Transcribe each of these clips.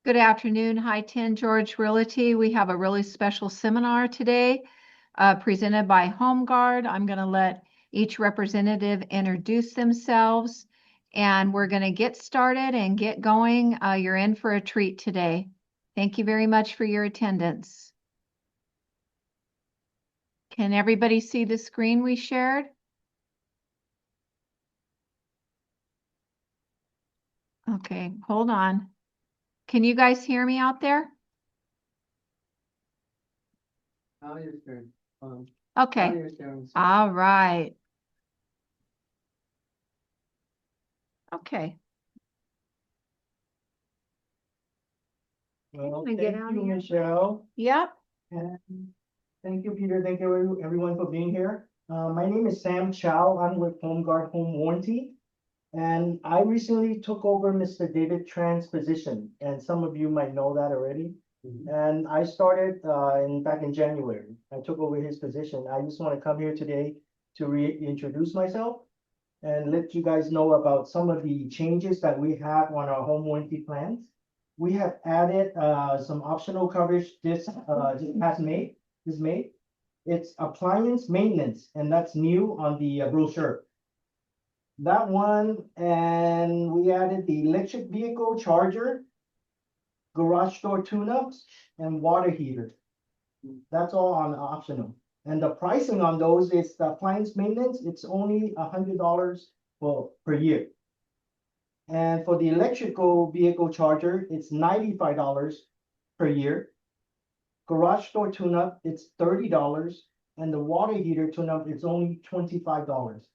Good afternoon, High-10 George Realty. We have a really special seminar today presented by HomrGuard. I'm going to let each representative introduce themselves, and we're going to get started and get going. You're in for a treat today. Thank you very much for your attendance. Can everybody see the screen we shared? Okay, hold on. Can you guys hear me out there? Okay. All right. Okay. Well, Can I thank get out you, of here? Michelle. Yep. And thank you, Peter. Thank you, everyone, for being here. My name is Sam Chow. I'm with HomrGuard Home Warranty. And I recently took over Mr. David Tran's position, and some of you might know that already. And I started back in January. I took over his position. I just want to come here today to reintroduce myself and let you guys know about some of the changes that we have on our home warranty plans. We have added some optional coverage this May. It's appliance maintenance, and that's new on the brochure. That one, and we added the electric vehicle charger, garage door tune-ups, and water heater. That's all on optional. And the pricing on those is the appliance maintenance, it's only $100 per year. And for the electrical vehicle charger, it's $95 per year. Garage door tune-up, it's $30. And the water heater tune-up, it's only $25.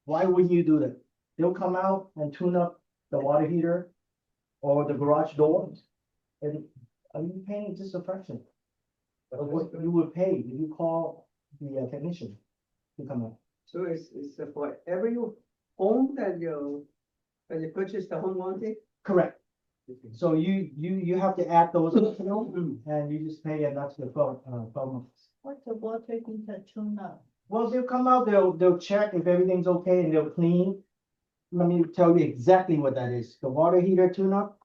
Why wouldn't you do that? They'll come out and tune up the water heater or the garage door. And are you paying just a fraction of what you would pay if you call the technician to come out? So it's for every home that you purchase the home warranty? Correct. So you have to add those and you just pay, and that's the 12 months. What's the water heater tune-up? Well, they'll come out, they'll check if everything's okay, and they'll clean. Let me tell you exactly what that is. The water heater tune-up.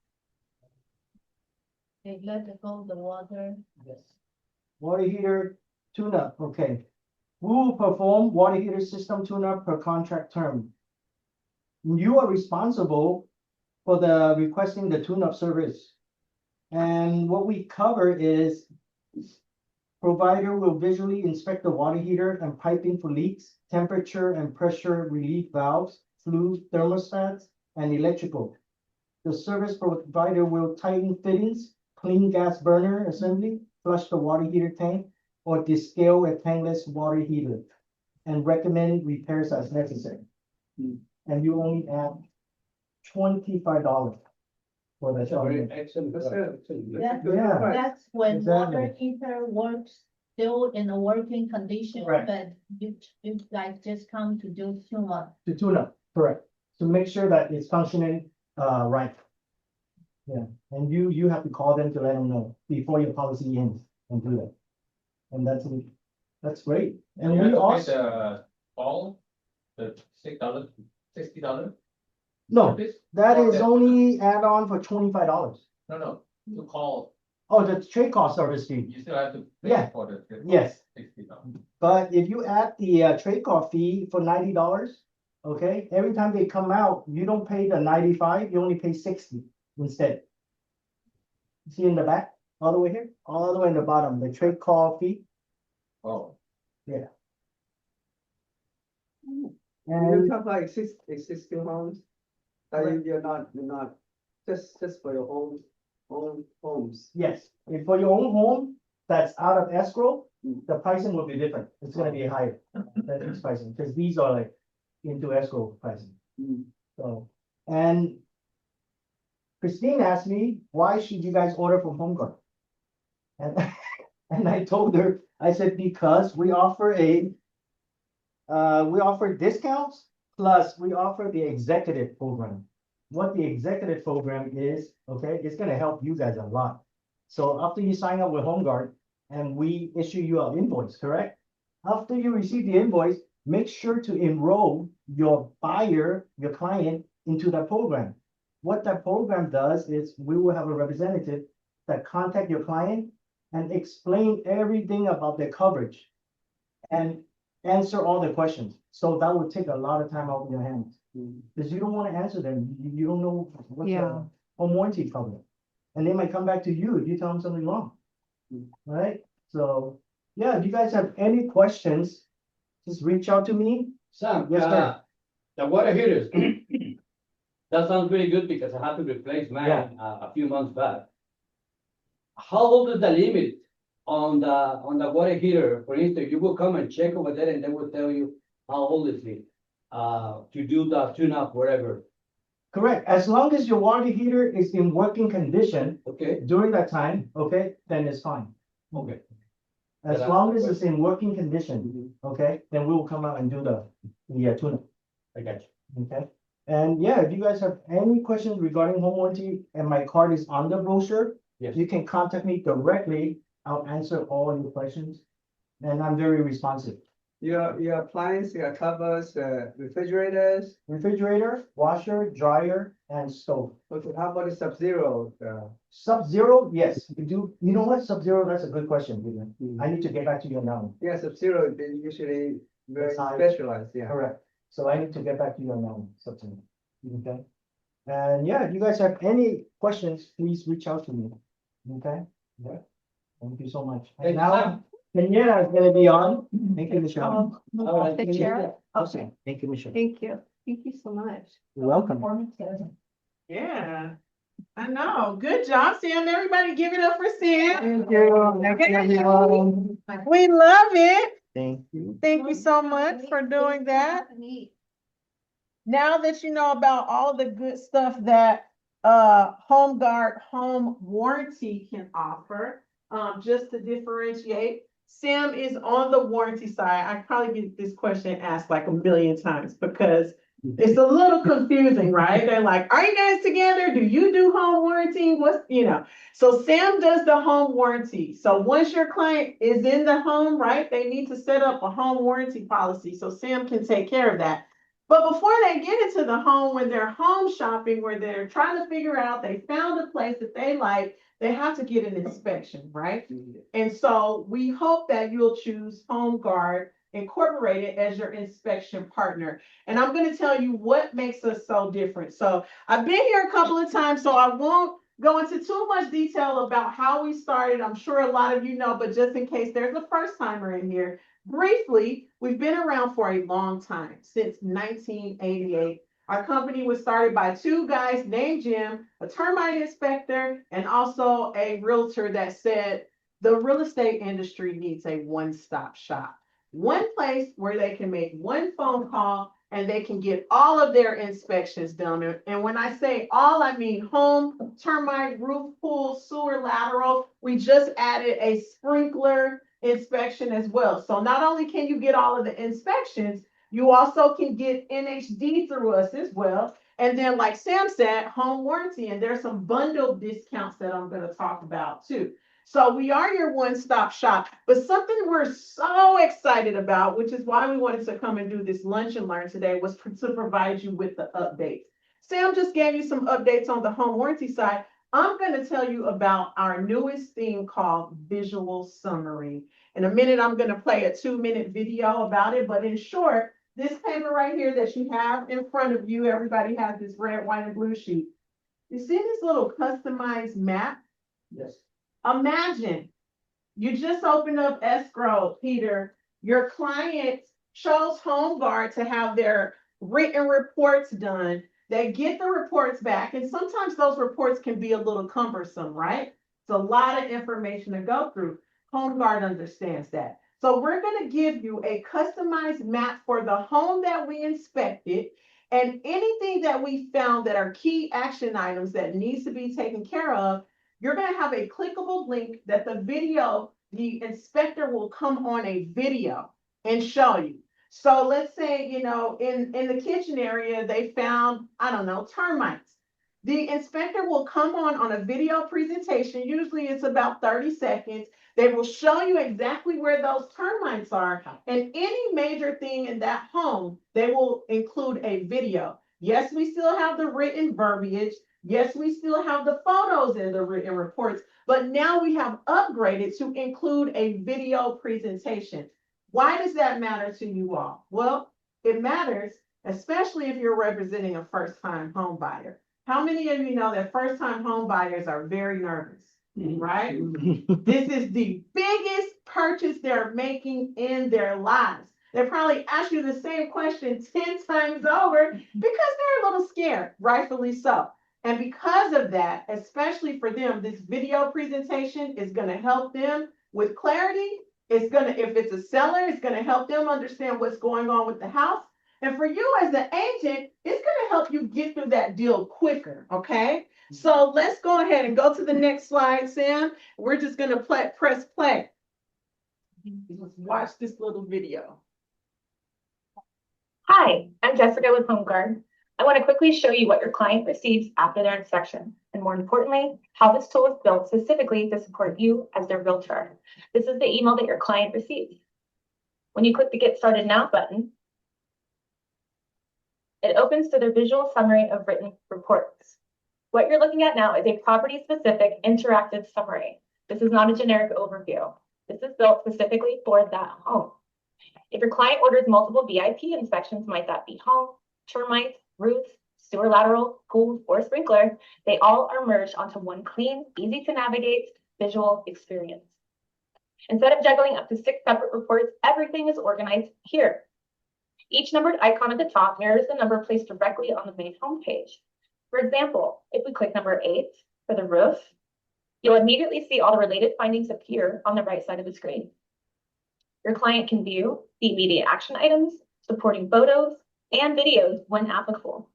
They let it go the water. Yes. Water heater tune-up, okay. We will perform water heater system tune-up per contract term. You are responsible for the requesting the tune-up service. And what we cover is provider will visually inspect the water heater and piping for leaks, temperature and pressure relief valves, fluid thermostats, and electrical. The service provider will tighten fittings, clean gas burner assembly, flush the water heater tank, or descale a tankless water heater, and recommend repairs as necessary. And you only add $25 for that. That's when Exactly. water heater works still in a working condition, Correct. but you guys just come to do tune-up. To tune up, correct. To make sure that it's functioning right. Yeah, and you have to call them to let them know before your policy ends and do that. And that's great. And we also, the $60. no, that is Okay. only add-on for $25. No, to call, Oh, the trade cost service fee. you still have to Yeah. pay for the. Yes. $60. But if you add the trade call fee for $90, okay, every time they come out, you don't pay the 95, you only pay 60 instead. See in the back, all the way here, all the way in the bottom, the trade call fee. Oh, You And talk about existing homes, that you're not, just for your own homes. yes, if for your own home that's out of escrow, the pricing will be different. It's gonna be higher than this pricing, because these are like into escrow pricing. So, and Christine asked me, why should you guys order from HomrGuard? And, and I told her, I said, because we offer discounts, plus we offer the executive program. What the executive program is, okay, it's gonna help you guys a lot. So after you sign up with HomrGuard and we issue you an invoice, correct? After you receive the invoice, make sure to enroll your buyer, your client into that program. what that program does is we will have a representative that contact your client and explain everything about their coverage and answer all the questions. So that would take a lot of time out of your hands. Because you don't want to answer them. You don't know what Yeah. the home warranty cover. And they might come back to you if you tell them something wrong. Right? So, yeah, if you guys have any questions, just reach out to me. Sam, Yes, sir. the water heaters. That sounds really good because I had to replace mine Yeah. a few months back. How old is the limit on the water heater? For instance, you will come and check over there and they will tell you how old is it, to do the tune-up, whatever. Correct. As long as your water heater is in working condition Okay, during that time, okay, then it's fine. okay. As Yeah, long as that's- it's in working condition, okay, then we will come out and do the tune-up. I got you. Okay, and yeah, if you guys have any questions regarding home warranty and my card is on the brochure. Yes. You can contact me directly. I'll answer all your questions. And I'm very responsive. Your appliance, your covers, refrigerators, Refrigerator, washer, dryer, and stove. okay, how about the Sub-Zero? Sub-Zero, yes, we do. You know what, Sub-Zero, that's a good question, Vivian. I need to get back to you on that one. Yeah, Sub-Zero, they usually very That's high. specialized, yeah. Correct. So I need to get back to you on that one, Sub-Zero. Okay? And yeah, if you guys have any questions, please reach out to me. Okay? Yeah. Thank you so much. Thank And you, now, Sam. Kenyera is gonna be on. Thank you, Michelle. All right. The chair? Okay, Thank you, Michelle. thank you. Thank you so much. You're welcome. Yeah, I know. Good job, Sam. Everybody give it up for Sam. Thank you. Thank you, everyone. We love it. Thank you. Thank you so much for doing that. Now that you know about all the good stuff that HomrGuard home warranty can offer, just to differentiate, Sam is on the warranty side. I probably get this question asked like a million times because it's a little confusing, right? They're like, are you guys together? Do you do home warranty? So Sam does the home warranty. So once your client is in the home, right, they need to set up a home warranty policy. So Sam can take care of that. But before they get into the home, when they're home shopping, where they're trying to figure out, they found a place that they like, they have to get an inspection, right? And so we hope that you'll choose HomrGuard Incorporated as your inspection partner. And I'm going to tell you what makes us so different. So I've been here a couple of times, so I won't go into too much detail about how we started. I'm sure a lot of you know, but just in case there's a first timer in here, briefly, we've been around for a long time, since 1988. Our company was started by two guys named Jim, a termite inspector, and also a realtor that said the real estate industry needs a one-stop shop. One place where they can make one phone call and they can get all of their inspections done. And when I say all, I mean home, termite, roof, pool, sewer, lateral. We just added a sprinkler inspection as well. So not only can you get all of the inspections, you also can get NHD through us as well. And then like Sam said, home warranty, and there's some bundle discounts that I'm going to talk about too. So we are your one-stop shop, but something we're so excited about, which is why we wanted to come and do this lunch and learn today, was to provide you with the updates. Sam just gave you some updates on the home warranty side. I'm going to tell you about our newest thing called Visual Summary. In a minute, I'm going to play a 2-minute video about it, but in short, this paper right here that you have in front of you, everybody has this red, white, and blue sheet. You see this little customized map? Yes. Imagine you just opened up escrow, Peter. Your client chose HomrGuard to have their written reports done. They get the reports back, and sometimes those reports can be a little cumbersome, right? It's a lot of information to go through. HomrGuard understands that. So we're going to give you a customized map for the home that we inspected, and anything that we found that are key action items that needs to be taken care of. You're going to have a clickable link that the inspector will come on a video and show you. So let's say, in the kitchen area, they found, I don't know, termites. The inspector will come on a video presentation. Usually it's about 30 seconds. They will show you exactly where those termites are. And any major thing in that home, they will include a video. Yes, we still have the written verbiage. Yes, we still have the photos in the written reports, but now we have upgraded to include a video presentation. Why does that matter to you all? Well, it matters, especially if you're representing a first-time home buyer. How many of you know that first-time home buyers are very nervous, right? This is the biggest purchase they're making in their lives. They probably ask you the same question 10 times over because they're a little scared, rightfully so. And because of that, especially for them, this video presentation is going to help them with clarity. It's going to, if it's a seller, it's going to help them understand what's going on with the house. And for you as the agent, it's going to help you get through that deal quicker, okay? So let's go ahead and go to the next slide, Sam. We're just going to press play. Let's watch this little video. Hi, I'm Jessica with HomrGuard. I want to quickly show you what your client receives after their inspection, and more importantly, how this tool is built specifically to support you as their realtor. This is the email that your client receives. When you click the Get Started Now button, it opens to their visual summary of written reports. What you're looking at now is a property-specific interactive summary. This is not a generic overview. This is built specifically for that home. If your client orders multiple VIP inspections, might that be home, termite, roof, sewer lateral, pool, or sprinkler, they all are merged onto one clean, easy to navigate visual experience. Instead of juggling up to 6 separate reports, everything is organized here. Each numbered icon at the top mirrors the number placed directly on the main homepage. For example, if we click number 8 for the roof, you'll immediately see all the related findings appear on the right side of the screen. Your client can view the immediate action items, supporting photos, and videos when applicable.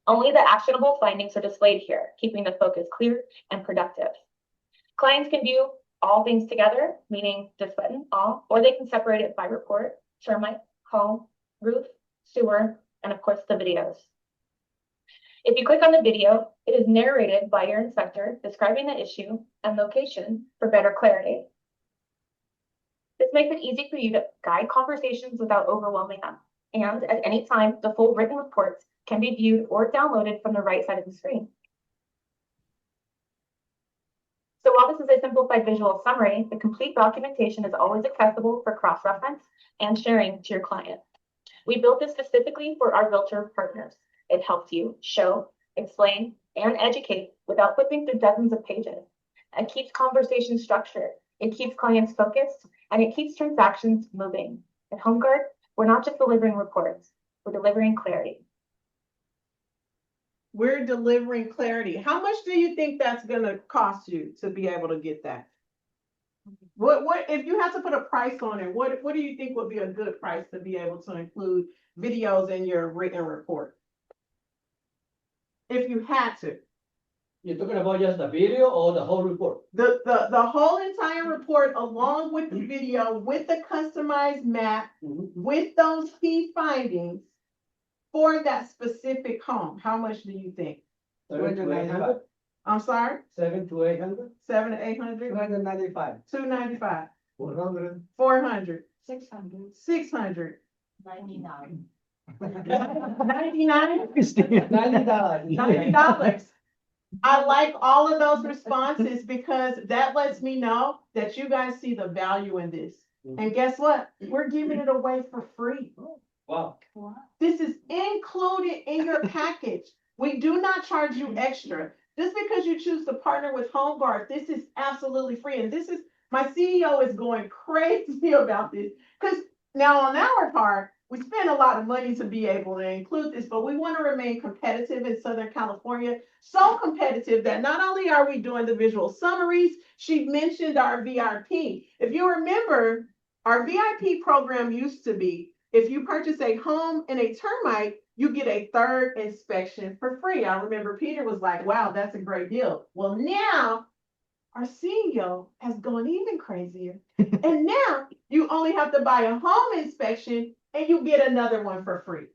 Only the actionable findings are displayed here, keeping the focus clear and productive. Clients can view all things together, meaning this button, all, or they can separate it by report, termite, home, roof, sewer, and of course the videos. If you click on the video, it is narrated by your inspector describing the issue and location for better clarity. This makes it easy for you to guide conversations without overwhelming them. And at any time, the full written reports can be viewed or downloaded from the right side of the screen. So while this is a simplified visual summary, the complete documentation is always accessible for cross-reference and sharing to your client. We built this specifically for our realtor partners. It helps you show, explain, and educate without flipping through dozens of pages. It keeps conversations structured. It keeps clients focused, and it keeps transactions moving. At HomrGuard, we're not just delivering reports, we're delivering clarity. We're delivering clarity. How much do you think that's going to cost you to be able to get that? What if you had to put a price on it, what do you think would be a good price to be able to include videos in your written report? If you had to. You're talking about just the video or the whole report? The whole entire report along with the video, with the customized map, with those key findings for that specific home. How much do you think? 7 to 800? I'm sorry? 7 to 800? 700 to 800? 295. 295. 400. 400. 600, 600. 99. 99? $90. $90. I like all of those responses because that lets me know that you guys see the value in this. And guess what? We're giving it away for free. Wow. This is included in your package. We do not charge you extra. Just because you choose to partner with HomrGuard, this is absolutely free. And this is, my CEO is going crazy about this because now on our part, we spend a lot of money to be able to include this, but we want to remain competitive in Southern California. So competitive that not only are we doing the visual summaries, she mentioned our VIP. If you remember, our VIP program used to be, if you purchase a home and a termite, you get a third inspection for free. I remember Peter was like, wow, that's a great deal. Well, now our CEO has gone even crazier. And now you only have to buy a home inspection and you get another one for free.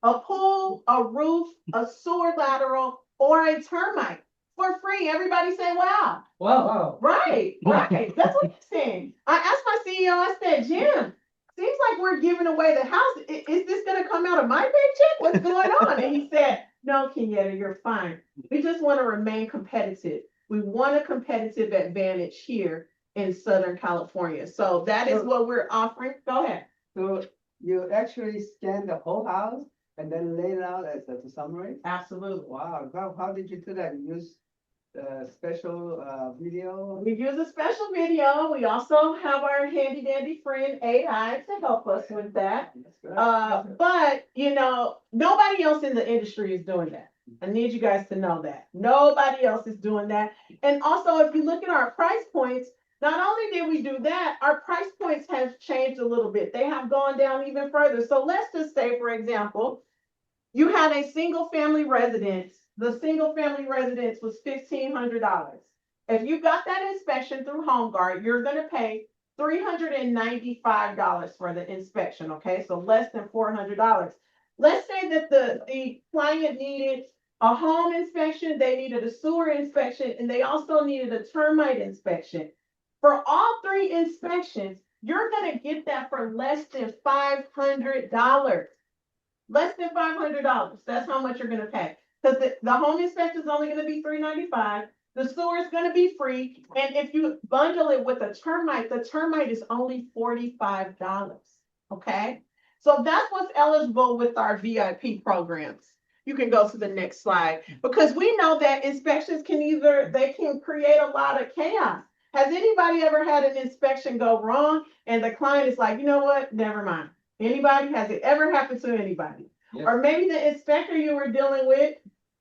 A pool, a roof, a sewer lateral, or a termite for free. Everybody say, wow. Wow. Right. That's what he's saying. I asked my CEO, I said, Jim, seems like we're giving away the house. Is this going to come out of my paycheck? What's going on? And he said, No, Kenyatta, you're fine. We just want to remain competitive. We want a competitive advantage here in Southern California. So that is what we're offering. Go ahead. So you actually scan the whole house and then lay it out as a summary? Absolutely. Wow, how did you do that? You use special video? We use a special video. We also have our handy dandy friend AI to help us with that. That's good. But you know, nobody else in the industry is doing that. I need you guys to know that. Nobody else is doing that. And also, if you look at our price points, not only did we do that, our price points have changed a little bit. They have gone down even further. So let's just say, for example, you had a single family residence. The single family residence was $1,500. If you got that inspection through HomrGuard, you're going to pay $395 for the inspection. Okay, so less than $400. Let's say that the client needed a home inspection, they needed a sewer inspection, and they also needed a termite inspection. For all three inspections, you're going to get that for less than $500. Less than $500. That's how much you're going to pay. Because the home inspection is only going to be $395. The sewer is going to be free. And if you bundle it with a termite, the termite is only $45. Okay? So that's what's eligible with our VIP programs. You can go to the next slide. Because we know that inspections they can create a lot of chaos. Has anybody ever had an inspection go wrong and the client is like, you know what? Never mind. Anybody? Has it ever happened to anybody? Yes. Or maybe the inspector you were dealing with.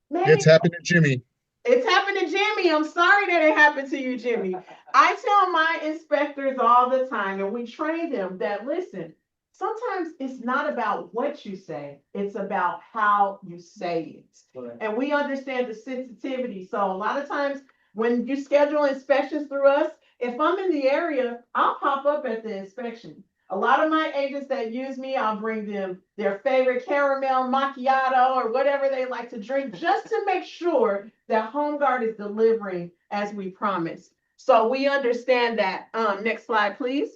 Maybe It's happened to Jimmy. it's happened to Jimmy. I'm sorry that it happened to you, Jimmy. I tell my inspectors all the time, and we train them that listen, sometimes it's not about what you say, it's about how you say it. Correct. And we understand the sensitivity. So a lot of times when you schedule inspections through us, if I'm in the area, I'll pop up at the inspection. A lot of my agents that use me, I'll bring them their favorite caramel macchiato or whatever they like to drink, just to make sure that HomrGuard is delivering as we promised. So we understand that. Next slide, please.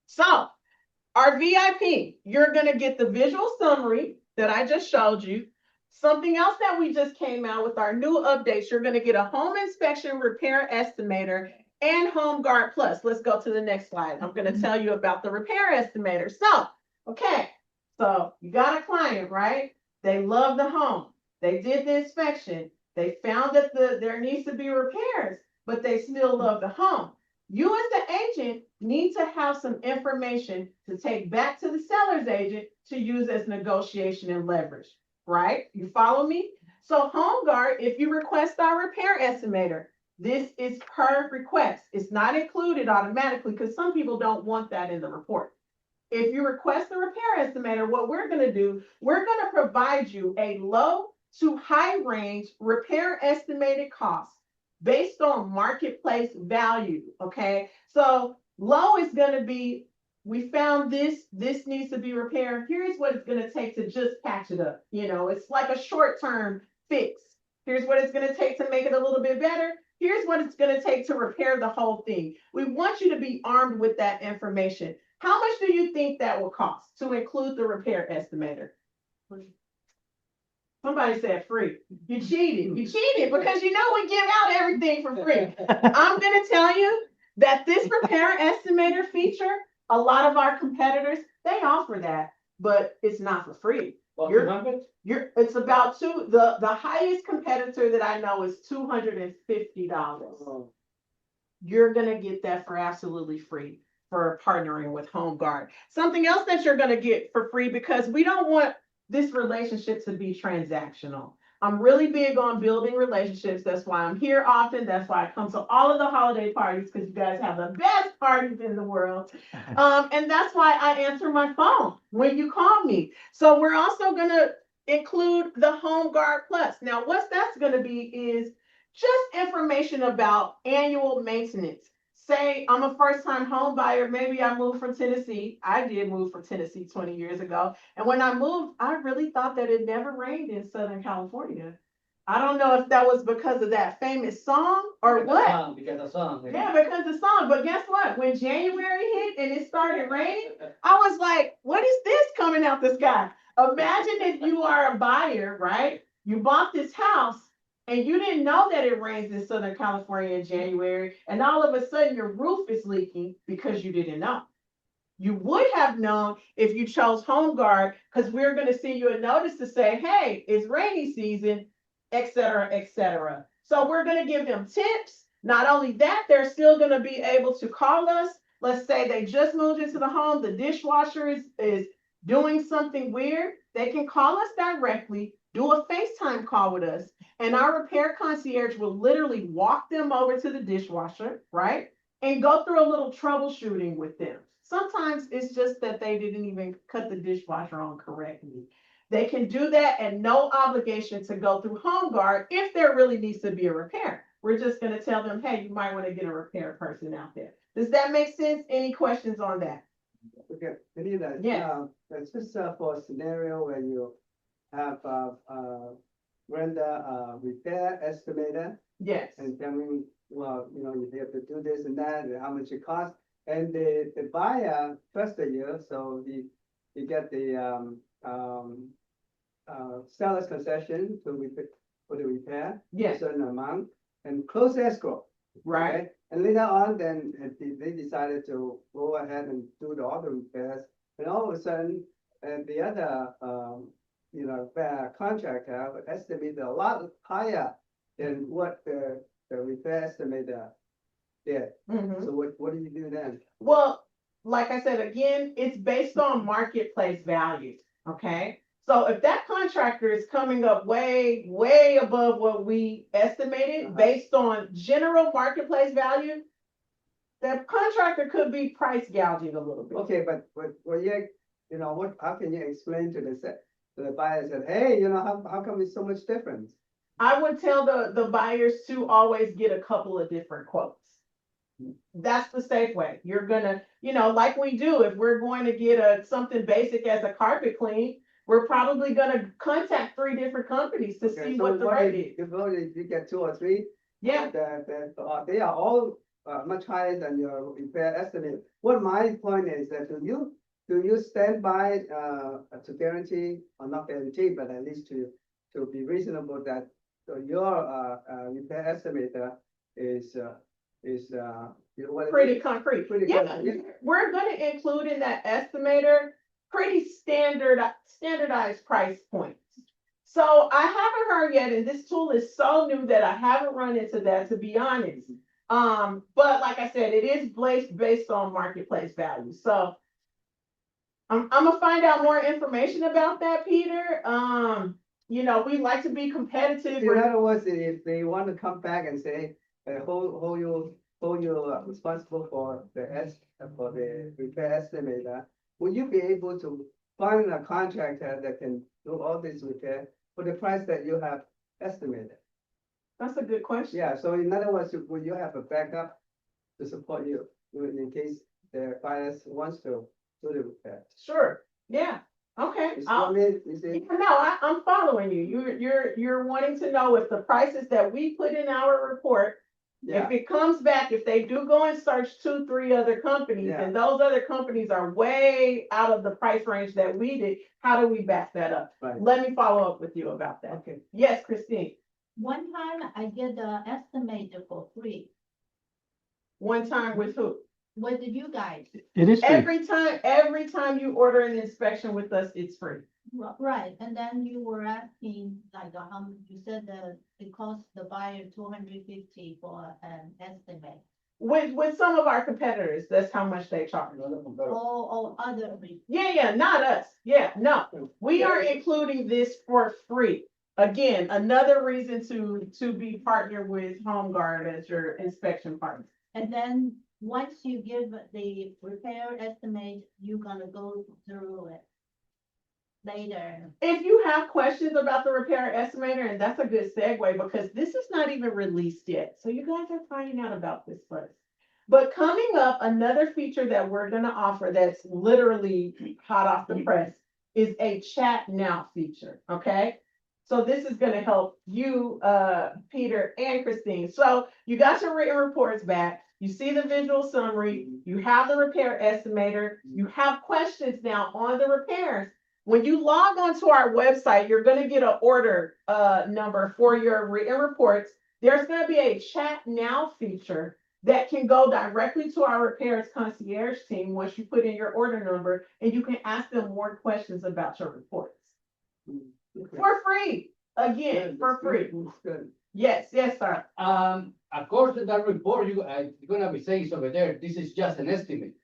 So our VIP, you're going to get the visual summary that I just showed you. Something else that we just came out with our new updates, you're going to get a home inspection repair estimator and HomrGuard Plus. Let's go to the next slide. I'm going to tell you about the repair estimator. So, okay, so you got a client, right? They love the home. They did the inspection. They found that there needs to be repairs, but they still love the home. You as the agent need to have some information to take back to the seller's agent to use as negotiation and leverage, right? You follow me? So HomrGuard, if you request our repair estimator, this is per request. It's not included automatically because some people don't want that in the report. If you request the repair estimator, what we're going to do, we're going to provide you a low to high range repair estimated cost based on marketplace value. Okay. So low is going to be, we found this needs to be repaired. Here's what it's going to take to just patch it up. You know, it's like a short-term fix. Here's what it's going to take to make it a little bit better. Here's what it's going to take to repair the whole thing. We want you to be armed with that information. How much do you think that will cost to include the repair estimator? Somebody said free. You cheated. You cheated because you know we give out everything for free. I'm going to tell you that this repair estimator feature, a lot of our competitors, they offer that, but it's not for free. It's about the highest competitor that I know is $250. You're going to get that for absolutely free for partnering with HomrGuard. Something else that you're going to get for free, because we don't want this relationship to be transactional. I'm really big on building relationships. That's why I'm here often. That's why I come to all of the holiday parties, because you guys have the best parties in the world. And that's why I answer my phone when you call me. So we're also going to include the HomrGuard Plus. Now, what that's going to be is just information about annual maintenance. Say I'm a first-time home buyer. Maybe I moved from Tennessee. I did move from Tennessee 20 years ago. And when I moved, I really thought that it never rained in Southern California. I don't know if that was because of that famous song or what. Because of song. Yeah, because of the song. But guess what? When January hit and it started raining, I was like, what is this coming out the sky? Imagine if you are a buyer, right? You bought this house and you didn't know that it rains in Southern California in January, and all of a sudden your roof is leaking because you didn't know. You would have known if you chose HomrGuard, because we're going to send you a notice to say, hey, it's rainy season, et cetera, et cetera. So we're going to give them tips. Not only that, they're still going to be able to call us. Let's say they just moved into the home, the dishwasher is doing something weird. They can call us directly, do a FaceTime call with us, and our repair concierge will literally walk them over to the dishwasher, right? And go through a little troubleshooting with them. Sometimes it's just that they didn't even cut the dishwasher on correctly. They can do that and no obligation to go through HomrGuard if there really needs to be a repair. We're just going to tell them, hey, you might want to get a repair person out there. Does that make sense? Any questions on that? Okay, Anita, Yes. It's just for a scenario where you have render a repair estimator Yes. and tell me, well, you know, you have to do this and that, and how much it costs. And the buyer trusts you, so he get the seller's concession for the repair, a Yes. certain amount, and close escrow. Right. Okay? And later on, then they decided to go ahead and do all the repairs, and all of a sudden, the other contractor would estimate a lot higher than what the repair estimator did. Mhm. So what do you do then? Well, like I said, again, it's based on marketplace value. Okay. So if that contractor is coming up way, way above what we estimated based on general marketplace value, the contractor could be price gouging a little bit. Okay, but how can you explain to the buyer that, hey, how come it's so much difference? I would tell the buyers to always get a couple of different quotes. That's the safe way. You're gonna, like we do, if we're going to get something basic as a carpet clean, we're probably gonna contact 3 different companies to see So what the rate is. if you get 2 or 3, Yeah. they are all much higher than your repair estimate. What my point is that do you stand by to guarantee, or not guarantee, but at least to be reasonable that your repair estimator is Pretty concrete. Pretty Yeah, concrete. we're gonna include in that estimator pretty standardized price points. So I haven't heard yet, and this tool is so new that I haven't run into that, to be honest. But like I said, it is based on marketplace value. So I'm gonna find out more information about that, Peter. We like to be competitive. In other words, if they want to come back and say, hold you responsible for the repair estimator, will you be able to find a contractor that can do all this repair for the price that you have estimated? That's a good question. Yeah, so in other words, will you have a backup to support you in case the buyers wants to do the repair? Sure. Yeah. Okay. You see what I mean? You see? Yeah, no, I'm following you. You're wanting to know if the prices that we put in our report, Yeah. if it comes back, if they do go and search 2, 3 other companies, Yeah. and those other companies are way out of the price range that we did, how do we back that up? Right. Let me follow up with you about that. Okay. Yes, Christine. One time I get the estimator for free. One time with who? What did you guys? It is free. Every time you order an inspection with us, it's free. Right, and then you were asking, like, you said it costs the buyer $250 for an estimate. With some of our competitors, that's how much they charge. Or other. Yeah, not us. Yeah, no. We are including this for free. Again, another reason to be partnered with HomrGuard as your inspection partner. And then once you give the repair estimate, you're gonna go through it later. If you have questions about the repair estimator, and that's a good segue because this is not even released yet. So you guys are finding out about this first. But coming up, another feature that we're gonna offer that's literally hot off the press is a chat now feature, okay? So this is gonna help you, Peter and Christine. So you got your written reports back. You see the visual summary. You have the repair estimator. You have questions now on the repairs. When you log onto our website, you're gonna get an order number for your written reports. There's gonna be a chat now feature that can go directly to our repairs concierge team once you put in your order number, and you can ask them more questions about your reports. Okay. For free, again, Good, for that's free. good, that's good. Yes, yes, sir. According to that report, you're gonna be saying over there, this is just an estimate.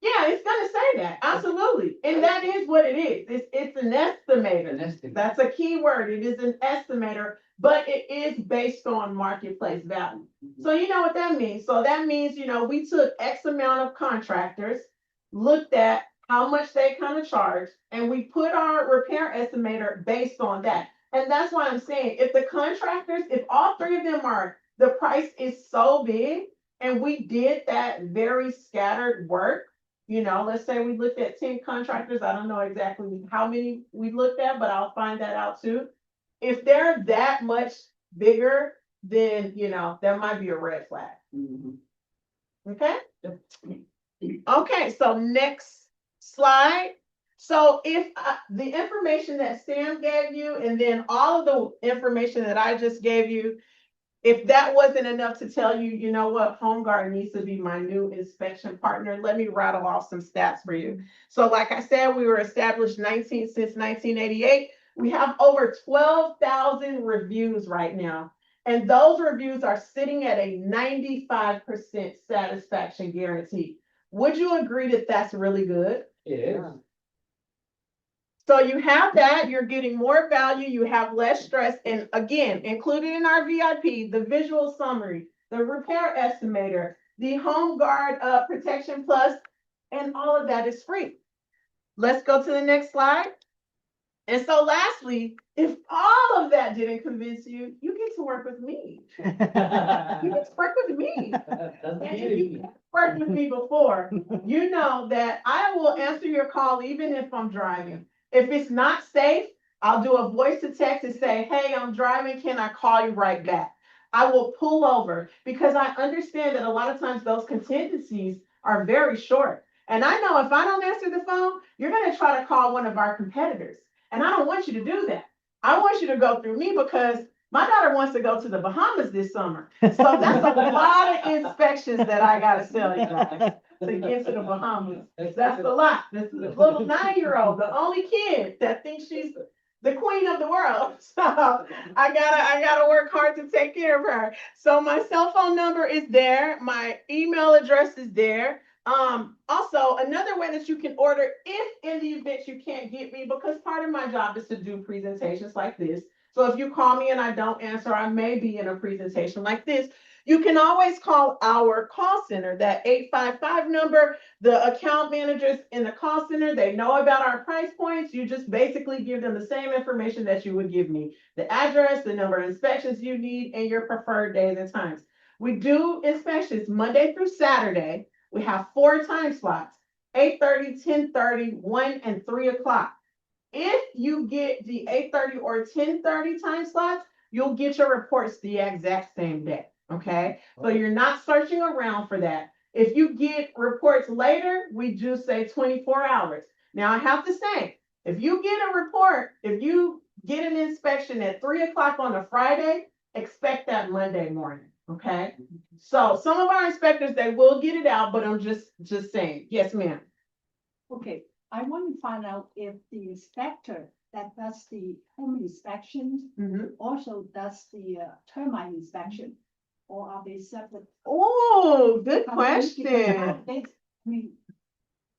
Yeah, it's gonna say that, absolutely. And that is what it is. It's an estimator. An estimate. That's a key word. It is an estimator, but it is based on marketplace value. So you know what that means. So that means, we took X amount of contractors, looked at how much they kind of charge, and we put our repair estimator based on that. And that's why I'm saying, if the contractors, if all three of them the price is so big, and we did that very scattered work, let's say we looked at 10 contractors. I don't know exactly how many we looked at, but I'll find that out too. If they're that much bigger, then, that might be a red flag. Mhm. Okay? Okay, so next slide. So if the information that Sam gave you, and then all of the information that I just gave you, if that wasn't enough to tell you, you know what, HomrGuard needs to be my new inspection partner, let me rattle off some stats for you. So like I said, we were established since 1988. We have over 12,000 reviews right now. And those reviews are sitting at a 95% satisfaction guarantee. Would you agree that that's really good? It is. Yeah. So you have that, you're getting more value, you have less stress, and again, included in our VIP, the visual summary, the repair estimator, the HomrGuard Protection Plus, and all of that is free. Let's go to the next slide. And so lastly, if all of that didn't convince you, you get to work with me. You get to work with me. That's And the if you beauty. worked with me before, you know that I will answer your call even if I'm driving. If it's not safe, I'll do a voice to text and say, hey, I'm driving, can I call you right back? I will pull over because I understand that a lot of times those contingencies are very short. And I know if I don't answer the phone, you're going to try to call one of our competitors. And I don't want you to do that. I want you to go through me because my daughter wants to go to the Bahamas this summer. So that's a lot of inspections that I got to sell you guys to get to the Bahamas. That's a lot. This is a little 9-year-old, the only kid that thinks she's the queen of the world. So I gotta work hard to take care of her. So my cell phone number is there. My email address is there. Also, another way that you can order if in the event you can't get me, because part of my job is to do presentations like this. So if you call me and I don't answer, I may be in a presentation like this. You can always call our call center, that 855 number. The account managers in the call center, they know about our price points. You just basically give them the same information that you would give me. The address, the number of inspections you need, and your preferred days and times. We do inspections Monday through Saturday. We have 4 time slots, 8:30, 10:30, 1, and 3 o'clock. If you get the 8:30 or 10:30 time slots, you'll get your reports the exact same day, okay? So you're not searching around for that. If you get reports later, we do say 24 hours. Now, I have to say, if you get a report, if you get an inspection at 3 o'clock on a Friday, expect that Monday morning. Okay, so some of our inspectors, they will get it out, but I'm just saying. Yes, ma'am. Okay, I want to find out if the inspector that does the home inspection also does the termite inspection, or are they separate? Oh, good companies? Because question.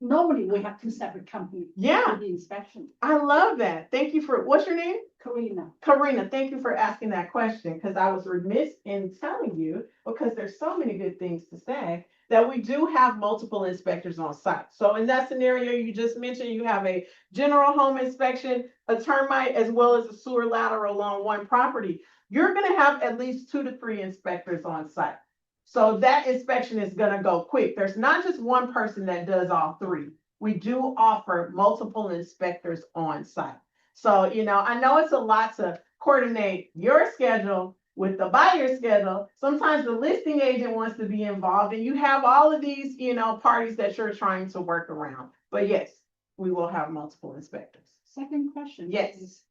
Normally we have 2 separate companies. Yeah. For the inspection. I love that. Thank you for, what's your name? Karina, thank you for asking that question, because I was remiss in telling you, because there's so many good things to say, that we do have multiple inspectors on site. So in that scenario you just mentioned, you have a general home inspection, a termite, as well as a sewer lateral on one property. You're going to have at least 2 to 3 inspectors on site. So that inspection is going to go quick. There's not just one person that does all 3. We do offer multiple inspectors on site. So, I know it's a lot to coordinate your schedule with the buyer's schedule. Sometimes the listing agent wants to be involved, and you have all of these, parties that you're trying to work around. But yes, we will have multiple inspectors. Second question. Yes. is,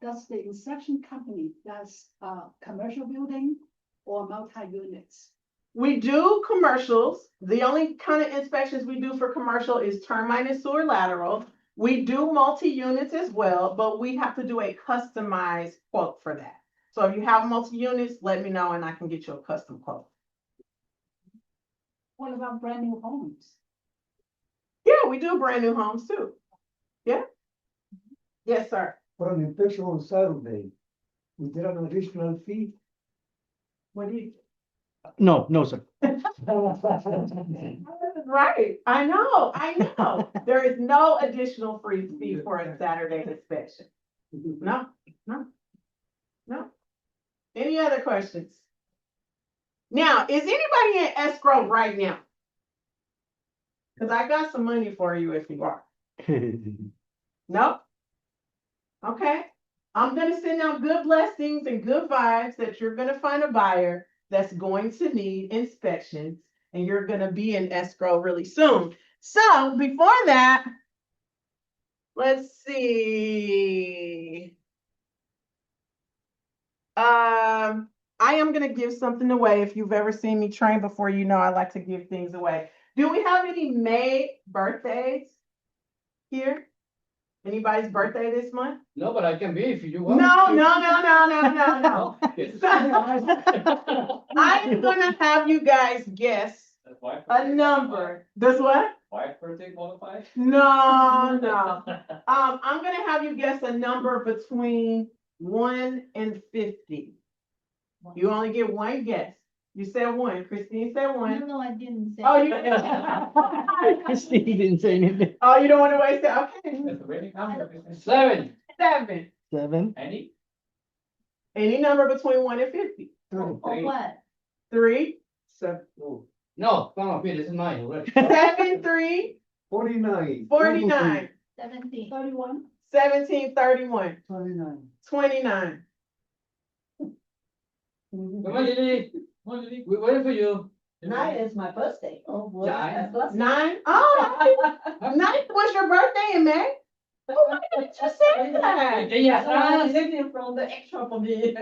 does the inspection company does, commercial building or multi-units? We do commercials. The only kind of inspections we do for commercial is termite and sewer lateral. We do multi-units as well, but we have to do a customized quote for that. So if you have multi-units, let me know and I can get you a custom quote. What about brand new homes? Yeah, we do brand new homes too. Yeah. Yes, sir. For an inspection on Saturday, is there an additional fee? What do you? No, sir. Right, I know. There is no additional free fee for a Saturday inspection. No. Any other questions? Now, is anybody in escrow right now? Cause I got some money for you if you are. No? Okay, I'm gonna send out good blessings and good vibes that you're gonna find a buyer that's going to need inspections and you're gonna be in escrow really soon. So before that, let's see. I am gonna give something away. If you've ever seen me train before, you know I like to give things away. Do we have any May birthdays here? Anybody's birthday this month? No, but I can be if you want. No. Yes. I am gonna have you guys guess That's wife a birthday number. Does what? qualify? Wife birthday qualify? No. I'm gonna have you guess a number between 1 and 50. You only get one guess. You said 1. Christine said 1. No, I didn't say. Oh, you Christine didn't say anything. Oh, you don't want to waste it? Okay. That's a rating number. 7. 7. 7. Any? Any number between 1 and 50. Or what? 3. 7. Oh. No, come on, this is mine already. 7, 3, 49. 49, 17. 31? 17, 31, 29. 29. Come on, Lily. We're waiting for you. Tonight is my birthday. Oh, boy. Nine. That's 9. Oh, 9 was your birthday in May? Oh, why didn't you say that? I'm living from the extra for me.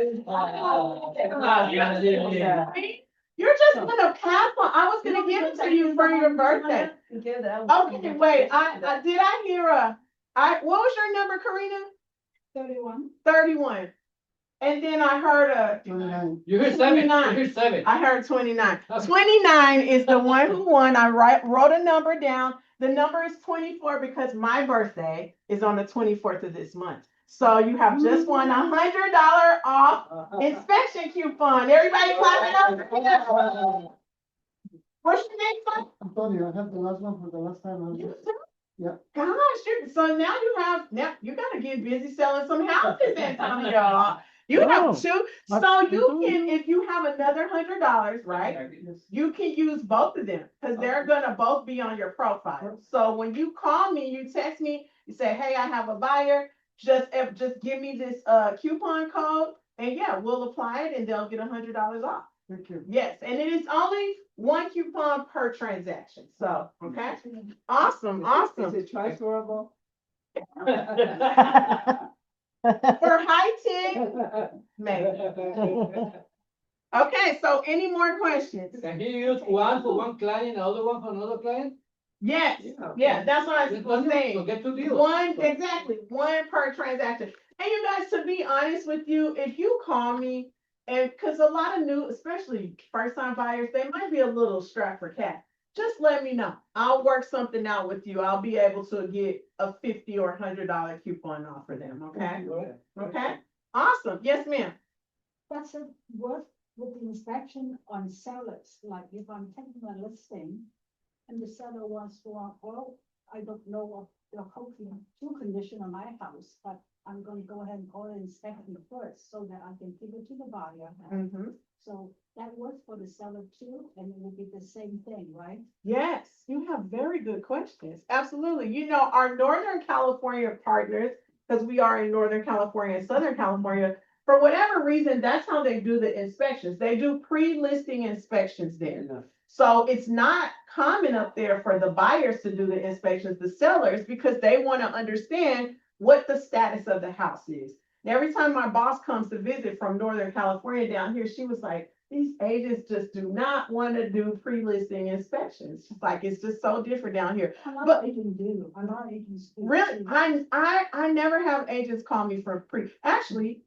You're just gonna pass on. I was gonna give it to you for your birthday. Okay, wait, did I hear what was your number, Karina? 31? 31. And then I heard 29. You heard 7. You 29. heard 7. I heard 29. 29 is the one who won. I wrote a number down. The number is 24 because my birthday is on the 24th of this month. So you have just won $100 off inspection coupon. Everybody clap it up. What's your name, son? Antonio, I have the last one for the last time. You too? Yeah. Gosh, so now you gotta get busy selling some houses, Antonio. You have two, so you can, if you have another $100, right? You can use both of them because they're gonna both be on your profile. So when you call me, you text me, you say, hey, I have a buyer, just give me this coupon code and yeah, we'll apply it and they'll get $100 off. Thank you. Yes, and it is only one coupon per transaction. So, okay, awesome. Is it transferable? For high tech, maybe. Okay, so any more questions? Can he use one for one client, another one for another client? Yes, yeah, that's what I Just was one, saying. so get 2 deals. One per transaction. And you guys, to be honest with you, if you call me, and because a lot of new, especially first time buyers, they might be a little strapped for cash. Just let me know. I'll work something out with you. I'll be able to get a $50 or $100 coupon off for them. Okay. Okay. Awesome. Yes, ma'am. Does it work with the inspection on sellers? Like if I'm taking a listing and the seller wants to, well, I don't know what the true condition of my house, but I'm gonna go ahead and call it inspection first so that I can give it to the buyer. Mm-hmm. So that works for the seller too, and it will be the same thing, right? Yes, you have very good questions. Absolutely. You know, our Northern California partners, because we are in Northern California and Southern California, for whatever reason, that's how they do the inspections. They do pre-listing inspections there. So it's not common up there for the buyers to do the inspections, the sellers, because they want to understand what the status of the house is. And every time my boss comes to visit from Northern California down here, she was like, these agents just do not want to do pre-listing inspections. She's like, it's just so different down here. A lot But- of agents do, a lot of agents do. Really, I never have agents call me for actually,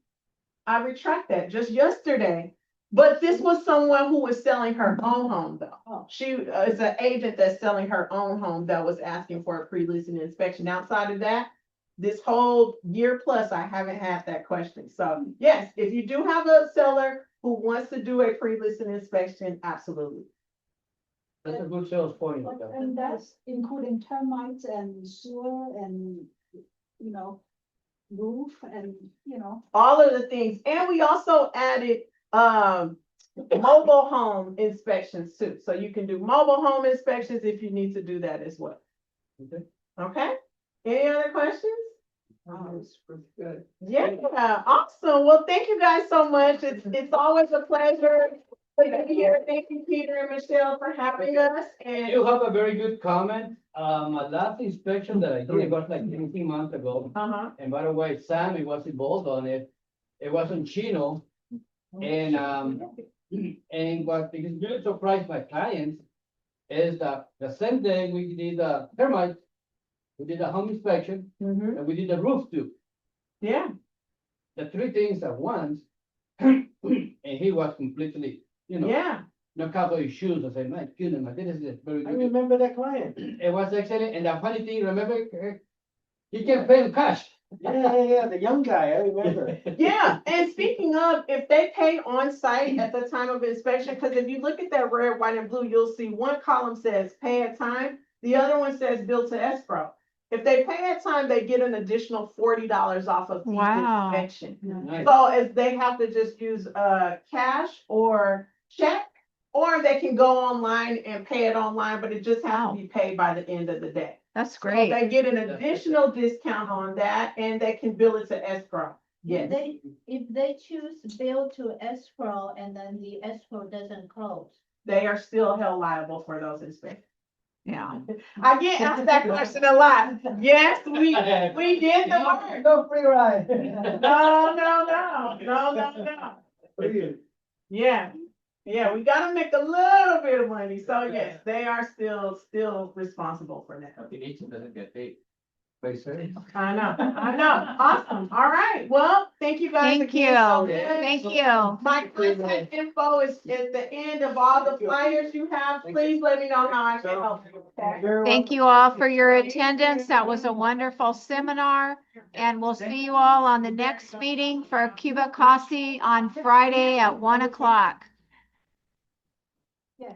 I retract that just yesterday. But this was someone who was selling her own home though. Oh. She is an agent that's selling her own home that was asking for a pre-listing inspection. Outside of that, this whole year plus, I haven't had that question. So yes, if you do have a seller who wants to do a pre-listing inspection, absolutely. That's a good sales point. And that's including termites and sewer and, you know, roof and, you know. All of the things. And we also added mobile home inspections too. So you can do mobile home inspections if you need to do that as well. Okay. Okay? Any other questions? It's pretty good. Yeah, awesome. Well, thank you guys so much. It's always a pleasure to be here. Thank you, Peter and Michelle, for having us. And You have a very good comment. My last inspection that I did, it was like 18 months ago. And by the way, Sam, it was involved on it. It was in Chino. And what is really surprised my clients is that the same day we did a termite, we did a home inspection, Mhm. and we did a roof too. Yeah, The three things at once. And he was completely, yeah. knocked out of his shoes. I said, my goodness, this is very I good. remember that client. It was excellent. And the funny thing, remember, he can pay in cash. Yeah, the young guy, I remember. Yeah, and speaking of, if they pay on site at the time of inspection, because if you look at that red, white, and blue, you'll see one column says pay at time, the other one says bill to escrow. If they pay at time, they get an additional $40 off of each Wow. inspection. Nice. So if they have to just use cash or check, or they can go online and pay it online, but it just has Wow. to be paid by the end of the day. That's So great. they get an additional discount on that, and they can bill it to escrow. Yes. If they choose bill to escrow and then the escrow doesn't close. They are still held liable for those inspections. Yeah. I get asked that question a lot. Yes, we did the work. No free ride. No. Yeah, we gotta make a little bit of money. So yes, they are still responsible for that. The agent doesn't get paid. Very serious. I know. Awesome. All right. Well, thank you guys Thank again so you. much. Thank you. My contact info is at the end of all the flyers you have. Please let me know how I can help you. Okay? Thank you all for your attendance. That was a wonderful seminar. And we'll see you all on the next meeting for Cuba Coffee on Friday at 1 o'clock.